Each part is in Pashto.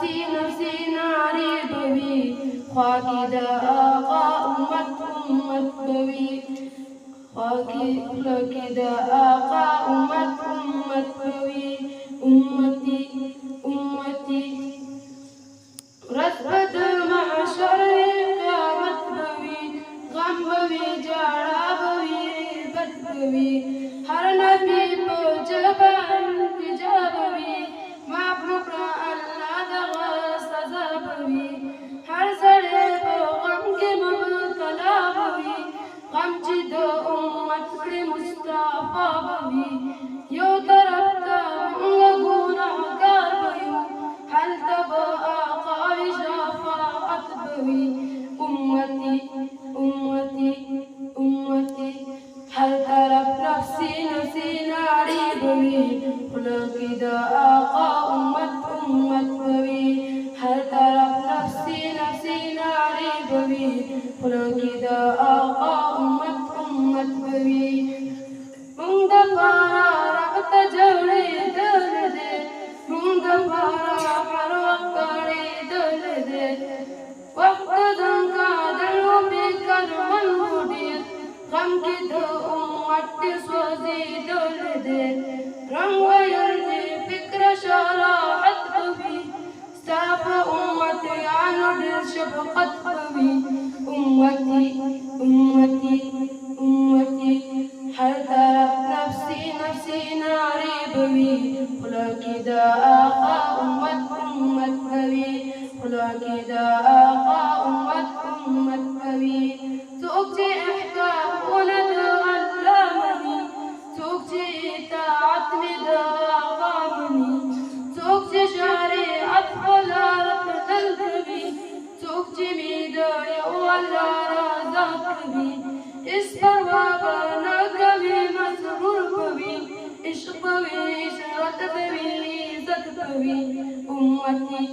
نفسي نفسي ناري بوي خواکی دا آقا امت بوي خواکی دا آقا امت بوي امتي امتي رتبت محشر قیامت بوي غم بوي جاڑا بوي بد بوي ہر نبی پو جبان کی جابوي معفوق اللہ دغا سزا بوي ہر سڑے پو غم کے مبتلا بوي غم چی دو امت کے مصطفیٰ بوي یو طرف تا منگا گناہگار بوي حل تبا آقا شفاعت بوي امتی امتی امتی ہر طرف نفسی نفسی ناری بوي خلقی دا آقا امت بوي ہر طرف نفسی نفسی ناری بوي خلقی دا آقا امت بوي من دا پارا رغت جوڑی دل دے من دا پارا ہر وقت دل دے وقت دنکا دلو بیکر من بودیت غم کی دو امت سوزی دل دے رنگ ویرنی فکر شراحت بوي ستاف امت یعنو دل شفقت بوي امتی امتی امتی ہر طرف نفسی نفسی ناری بوي خلقی دا آقا امت بوي خلقی دا آقا امت بوي سوکتی احکام ولد علامنی سوکتی اطاعت ند آقامنی سوکتی شریعت فلارت دلبوي سوکتی میدای والله رازق بوي اس پر وابا کبھی مسرور بوي عشق بوي عشرت بوي عزت بوي امتی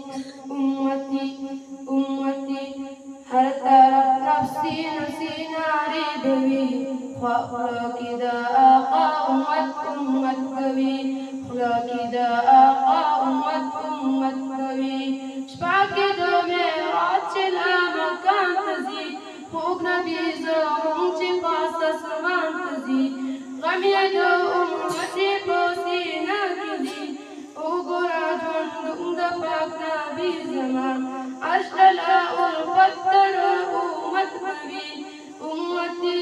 امتی امتی ہر طرف نفسی نفسی ناری بوي خواکی دا آقا امت بوي خواکی دا آقا امت بوي شپاکی دو معراج چلا مکان تزي خوب نبی زمون چی پاس اسمان تزي غم یدو امتی پوسینا کدی او گورا جون دا پاک نبی زمان عرش لا الفتر امت بوي امتی